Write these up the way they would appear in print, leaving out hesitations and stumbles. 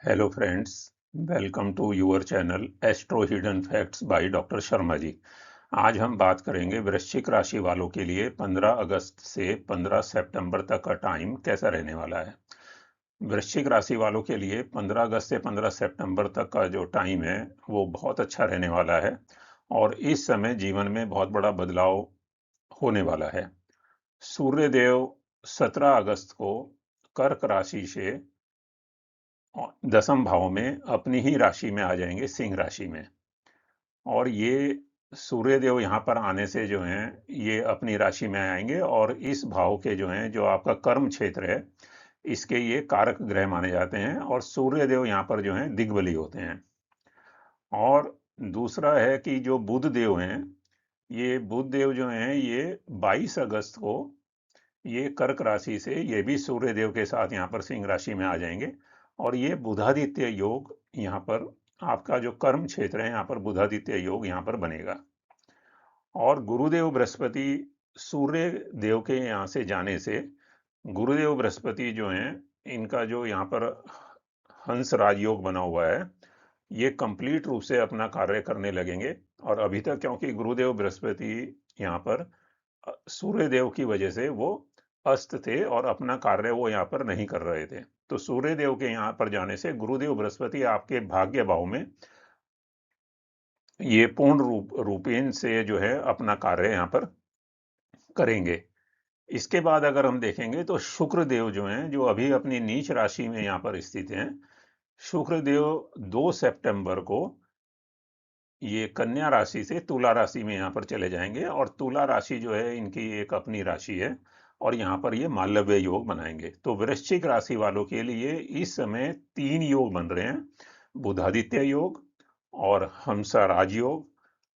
Hello friends, welcome to your channel astro hidden facts by doctor Sharma ji. आज हम बात करेंगे वृश्चिक राशि वालों के लिए 15 अगस्त से 15 सितंबर तक का टाइम कैसा रहने वाला है। वृश्चिक राशि वालों के लिए 15 अगस्त से 15 सितंबर तक का जो टाइम है वो बहुत अच्छा रहने वाला है और इस समय जीवन में बहुत बड़ा बदलाव होने वाला है। सूर्यदेव 17 अगस्त को कर्क राशि से दसम भाव में अपनी ही राशि में आ जाएंगे, सिंह राशि में। और ये सूर्यदेव यहाँ पर आने से जो हैं ये अपनी राशि में आएंगे और इस भाव के जो हैं जो आपका कर्म क्षेत्र है इसके ये कारक ग्रह माने जाते हैं और सूर्यदेव यहाँ पर जो हैं दिग्बली होते हैं। और दूसरा है कि जो बुध देव हैं, ये बुध देव जो हैं ये 22 अगस्त को ये कर्क राशि से ये भी सूर्य देव के साथ यहाँ पर सिंह राशि में आ जाएंगे और ये बुधादित्य योग यहाँ पर आपका जो कर्म क्षेत्र है यहाँ पर बुधादित्य योग यहाँ पर बनेगा। और गुरुदेव बृहस्पति सूर्य देव के यहाँ से जाने से गुरुदेव बृहस्पति जो हैं इनका जो यहाँ पर हंस राजयोग बना हुआ है ये कंप्लीट रूप से अपना कार्य करने लगेंगे। और अभी तक क्योंकि गुरुदेव बृहस्पति यहाँ पर सूर्य देव की वजह से वो अस्त थे और अपना कार्य वो यहाँ पर नहीं कर रहे थे, तो सूर्य देव के यहाँ पर जाने से गुरुदेव बृहस्पति आपके भाग्य भाव में ये पूर्ण रूपेण से जो है अपना कार्य यहाँ पर करेंगे। इसके बाद अगर हम देखेंगे तो शुक्र देव जो हैं जो अभी अपनी नीच राशि में यहाँ पर स्थित हैं, शुक्र देव 2 सितंबर को ये कन्या राशि से तुला राशि में यहाँ पर चले जाएंगे और तुला राशि जो है इनकी एक अपनी राशि है और यहाँ पर ये मालव्य योग बनाएंगे। तो वृश्चिक राशि वालों के लिए इस समय 3 योग बन रहे हैं, बुधादित्य योग और हंसा राजयोग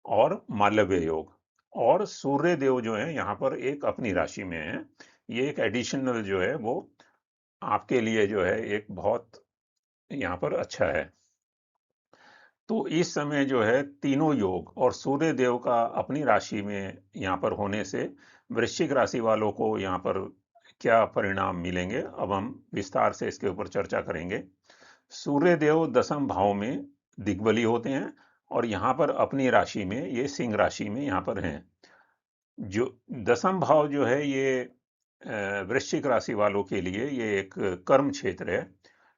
और मालव्य योग। और सूर्य देव जो है यहाँ पर एक अपनी राशि में है, ये एक एडिशनल जो है वो आपके लिए जो है एक बहुत यहाँ पर अच्छा है। तो इस समय जो है तीनों योग और सूर्य देव का अपनी राशि में यहाँ पर होने से वृश्चिक राशि वालों को यहाँ पर क्या परिणाम मिलेंगे, अब हम विस्तार से इसके ऊपर चर्चा करेंगे। सूर्य देव दसम भाव में दिग्बली होते हैं और यहाँ पर अपनी राशि में ये सिंह राशि में यहाँ पर हैं। जो दसम भाव जो है ये वृश्चिक राशि वालों के लिए ये एक कर्म क्षेत्र है,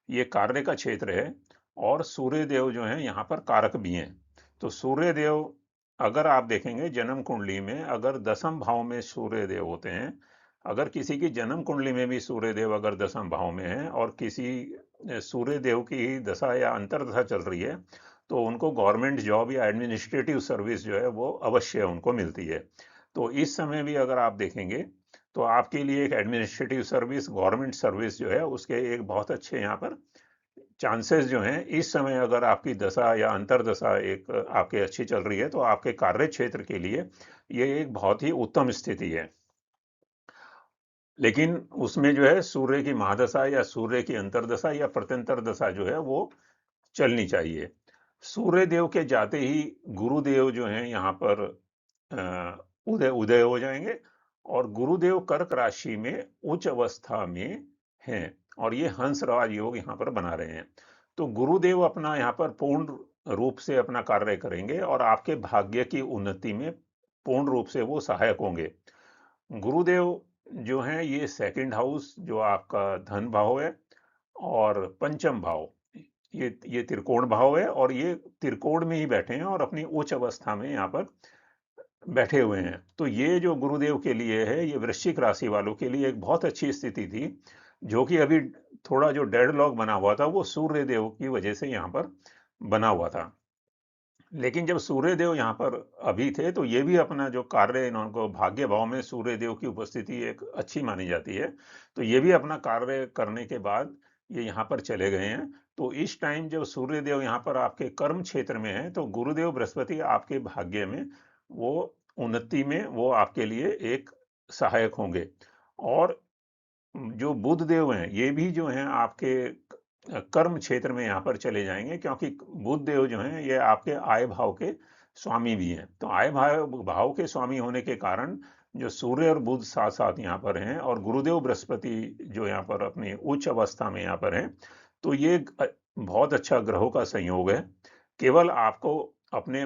ये कार्य का क्षेत्र है और सूर्य देव जो हैं यहाँ पर कारक भी हैं। तो सूर्य देव अगर आप देखेंगे जन्म कुंडली में अगर दसम भाव में सूर्य देव होते हैं, अगर किसी की जन्म कुंडली में भी सूर्य देव अगर दसम भाव में है और किसी सूर्य देव की दशा या अंतर्दशा चल रही है तो उनको गवर्नमेंट जॉब या एडमिनिस्ट्रेटिव सर्विस जो है वो अवश्य उनको मिलती है। तो इस समय भी अगर आप देखेंगे तो आपके लिए एक एडमिनिस्ट्रेटिव सर्विस, गवर्नमेंट सर्विस जो है उसके एक बहुत अच्छे यहाँ पर चांसेस जो हैं इस समय अगर आपकी दशा या अंतर्दशा एक आपके अच्छी चल रही है तो आपके कार्य क्षेत्र के लिए ये एक बहुत ही उत्तम स्थिति है। लेकिन उसमें जो है सूर्य की महादशा या सूर्य की अंतर्दशा या प्रत्यंतर दशा जो है वो चलनी चाहिए। सूर्य देव के जाते ही गुरुदेव जो हैं यहाँ पर उदय उदय हो जाएंगे और गुरुदेव कर्क राशि में उच्च अवस्था में हैं और ये हंस राज योग यहाँ पर बना रहे हैं। तो गुरुदेव अपना यहाँ पर पूर्ण रूप से अपना कार्य करेंगे और आपके भाग्य की उन्नति में पूर्ण रूप से वो सहायक होंगे। गुरुदेव जो हैं ये सेकंड हाउस जो आपका धन भाव है और पंचम भाव ये त्रिकोण भाव है और ये त्रिकोण में ही बैठे हैं और अपनी उच्च अवस्था में यहाँ पर बैठे हुए हैं। तो ये जो गुरुदेव के लिए है ये वृश्चिक राशि वालों के लिए एक बहुत अच्छी स्थिति थी, जो कि अभी थोड़ा जो डेडलॉक बना हुआ था वो सूर्य देव की वजह से यहाँ पर बना हुआ था। लेकिन जब सूर्य देव यहाँ पर अभी थे तो ये भी अपना जो कार्य इनको भाग्य भाव में सूर्य देव की उपस्थिति एक अच्छी मानी जाती है, तो ये भी अपना कार्य करने के बाद ये यहाँ पर चले गए हैं। तो इस टाइम जब सूर्य देव यहाँ पर आपके कर्म क्षेत्र में है तो गुरुदेव बृहस्पति आपके भाग्य में वो उन्नति में वो आपके लिए एक सहायक होंगे। और जो बुध देव हैं ये भी जो हैं आपके कर्म क्षेत्र में यहाँ पर चले जाएंगे, क्योंकि बुध देव जो हैं ये आपके आय भाव के स्वामी भी हैं। तो आय भाव भाव के स्वामी होने के कारण जो सूर्य और बुध साथ साथ यहाँ पर हैं और गुरुदेव बृहस्पति जो यहाँ पर अपनी उच्च अवस्था में यहाँ पर हैं, तो ये बहुत अच्छा ग्रहों का संयोग है। केवल आपको अपने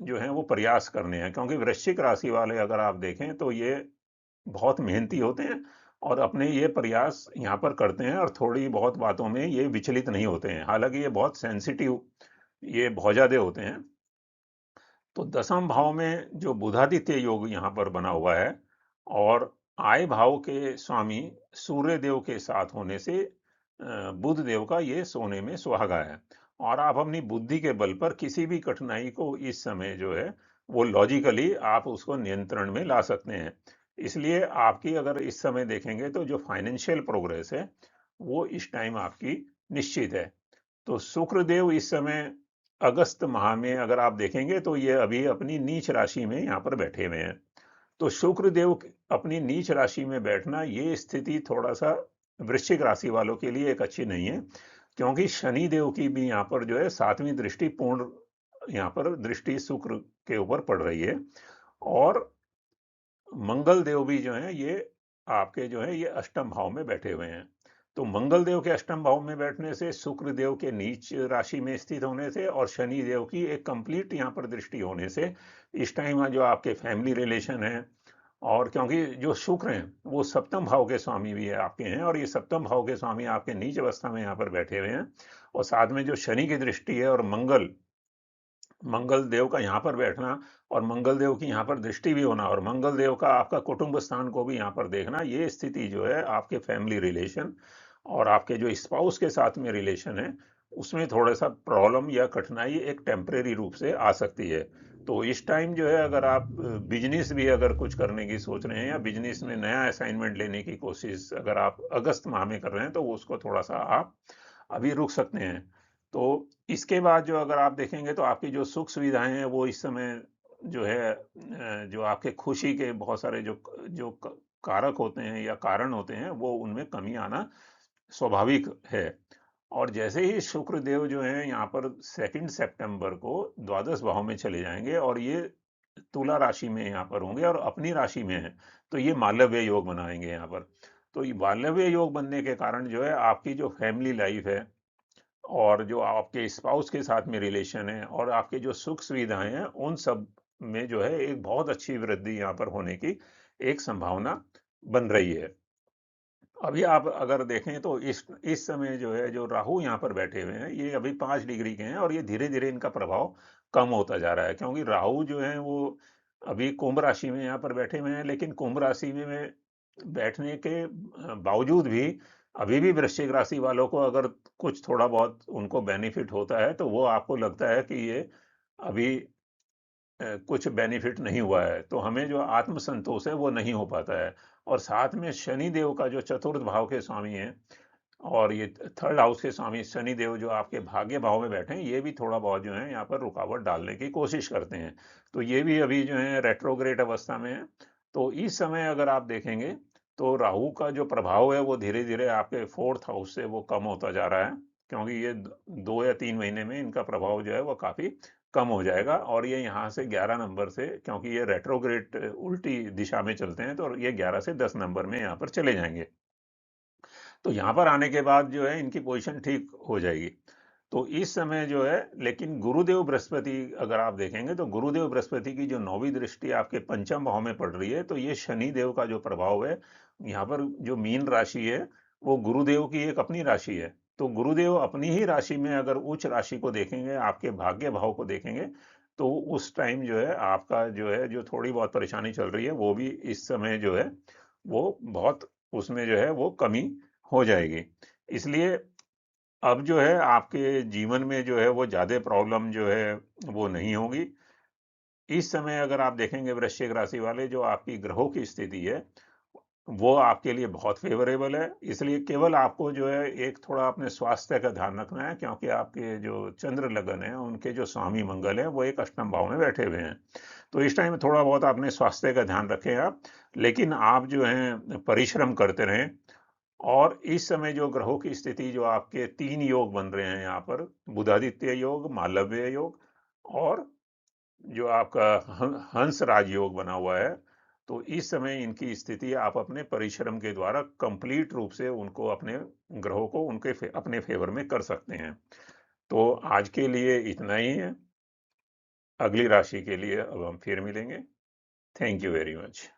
जो है वो प्रयास करने हैं, क्योंकि वृश्चिक राशि वाले अगर आप देखें तो ये बहुत मेहनती होते हैं और अपने ये प्रयास यहाँ पर करते हैं और थोड़ी बहुत बातों में ये विचलित नहीं होते हैं। हालांकि ये बहुत सेंसिटिव, ये भौजादे होते हैं। तो दसम भाव में जो बुधादित्य योग यहाँ पर बना हुआ है और आय भाव के स्वामी सूर्य देव के साथ होने से बुध देव का ये सोने में सुहागा है। और आप अपनी बुद्धि के बल पर किसी भी कठिनाई को इस समय जो है वो लॉजिकली आप उसको नियंत्रण में ला सकते हैं। इसलिए आपकी अगर इस समय देखेंगे तो जो फाइनेंशियल प्रोग्रेस है वो इस टाइम आपकी निश्चित है। तो शुक्र देव इस समय अगस्त माह में अगर आप देखेंगे तो ये अभी अपनी नीच राशि में यहाँ पर बैठे हुए हैं। तो शुक्र देव अपनी नीच राशि में बैठना, ये स्थिति थोड़ा सा वृश्चिक राशि वालों के लिए एक अच्छी नहीं है, क्योंकि शनि देव की भी यहाँ पर जो है सातवीं दृष्टि पूर्ण यहाँ पर दृष्टि शुक्र के ऊपर पड़ रही है। और मंगल देव भी जो है ये आपके जो है ये अष्टम भाव में बैठे हुए हैं। तो मंगल देव के अष्टम भाव में बैठने से, शुक्र देव के नीच राशि में स्थित होने से और शनि देव की एक कंप्लीट यहाँ पर दृष्टि होने से इस टाइम जो आपके फैमिली रिलेशन है, और क्योंकि जो शुक्र हैं वो सप्तम भाव के स्वामी भी है आपके हैं और ये सप्तम भाव के स्वामी आपके नीच अवस्था में यहाँ पर बैठे हुए हैं, और साथ में जो शनि की दृष्टि है और मंगल मंगल देव का यहाँ पर बैठना और मंगल देव की यहाँ पर दृष्टि भी होना और मंगल देव का आपका कुटुंब स्थान को भी यहाँ पर देखना, ये स्थिति जो है आपके फैमिली रिलेशन और आपके जो स्पाउस के साथ में रिलेशन है उसमें थोड़ा सा प्रॉब्लम या कठिनाई एक टेम्परेरी रूप से आ सकती है। तो इस टाइम जो है अगर आप बिजनेस भी अगर कुछ करने की सोच रहे हैं या बिजनेस में नया असाइनमेंट लेने की कोशिश अगर आप अगस्त माह में कर रहे हैं तो उसको थोड़ा सा आप अभी रुक सकते हैं। तो इसके बाद जो अगर आप देखेंगे तो आपकी जो सुख सुविधाएं हैं वो इस समय जो है जो आपके खुशी के बहुत सारे जो जो कारक होते हैं या कारण होते हैं वो उनमें कमी आना स्वाभाविक है। और जैसे ही शुक्र देव जो है यहाँ पर 2 सितंबर को द्वादश भाव में चले जाएंगे और ये तुला राशि में यहाँ पर होंगे और अपनी राशि में है, तो ये मालव्य योग बनाएंगे यहाँ पर। तो ये मालव्य योग बनने के कारण जो है आपकी जो फैमिली लाइफ है और जो आपके स्पाउस के साथ में रिलेशन है और आपके जो सुख सुविधाएं हैं उन सब में जो है एक बहुत अच्छी वृद्धि यहाँ पर होने की एक संभावना बन रही है। अभी आप अगर देखें तो इस समय जो है जो राहु यहाँ पर बैठे हुए हैं ये अभी 5 डिग्री के हैं और ये धीरे धीरे इनका प्रभाव कम होता जा रहा है, क्योंकि राहु जो है वो अभी कुंभ राशि में यहाँ पर बैठे हुए हैं, लेकिन कुंभ राशि में बैठने के बावजूद भी अभी भी वृश्चिक राशि वालों को अगर कुछ थोड़ा बहुत उनको बेनिफिट होता है तो वो आपको लगता है कि ये अभी कुछ बेनिफिट नहीं हुआ है, तो हमें जो आत्म संतोष है वो नहीं हो पाता है। और साथ में शनि देव का जो चतुर्थ भाव के स्वामी हैं और ये थर्ड हाउस के स्वामी शनि देव जो आपके भाग्य भाव में बैठे हैं ये भी थोड़ा बहुत जो है यहाँ पर रुकावट डालने की कोशिश करते हैं। तो ये भी अभी जो है रेट्रोग्रेड अवस्था में है। तो इस समय अगर आप देखेंगे तो राहु का जो प्रभाव है वो धीरे धीरे आपके फोर्थ हाउस से वो कम होता जा रहा है, क्योंकि ये 2 या 3 महीने में इनका प्रभाव जो है वो काफी कम हो जाएगा और ये यहाँ से 11 नंबर से, क्योंकि ये रेट्रोग्रेड उल्टी दिशा में चलते हैं, तो ये 11 से 10 नंबर में यहाँ पर चले जाएंगे। तो यहाँ पर आने के बाद जो है इनकी पोजीशन ठीक हो जाएगी। तो इस समय जो है, लेकिन गुरुदेव बृहस्पति अगर आप देखेंगे तो गुरुदेव बृहस्पति की जो 9वीं दृष्टि आपके पंचम भाव में पड़ रही है, तो ये शनि देव का जो प्रभाव है यहाँ पर जो मीन राशि है वो गुरुदेव की एक अपनी राशि है। तो गुरुदेव अपनी ही राशि में अगर उच्च राशि को देखेंगे, आपके भाग्य भाव को देखेंगे, तो उस टाइम जो है आपका जो है जो थोड़ी बहुत परेशानी चल रही है वो भी इस समय जो है वो बहुत उसमें जो है वो कमी हो जाएगी। इसलिए अब जो है आपके जीवन में जो है वो ज्यादा प्रॉब्लम जो है वो नहीं होगी। इस समय अगर आप देखेंगे वृश्चिक राशि वाले, जो आपकी ग्रहों की स्थिति है वो आपके लिए बहुत फेवरेबल है। इसलिए केवल आपको जो है एक थोड़ा अपने स्वास्थ्य का ध्यान रखना है, क्योंकि आपके जो चंद्र लगन है उनके जो स्वामी मंगल है वो एक अष्टम भाव में बैठे हुए हैं। तो इस टाइम थोड़ा बहुत अपने स्वास्थ्य का ध्यान रखें आप, लेकिन आप जो है परिश्रम करते रहें। और इस समय जो ग्रहों की स्थिति, जो आपके 3 योग बन रहे हैं यहाँ पर, बुधादित्य योग, मालव्य योग और जो आपका हंस राज योग बना हुआ है, तो इस समय इनकी स्थिति आप अपने परिश्रम के द्वारा कंप्लीट रूप से उनको अपने ग्रहों को अपने फेवर में कर सकते हैं। तो आज के लिए इतना ही है। अगली राशि के लिए अब हम फिर मिलेंगे। Thank you very much.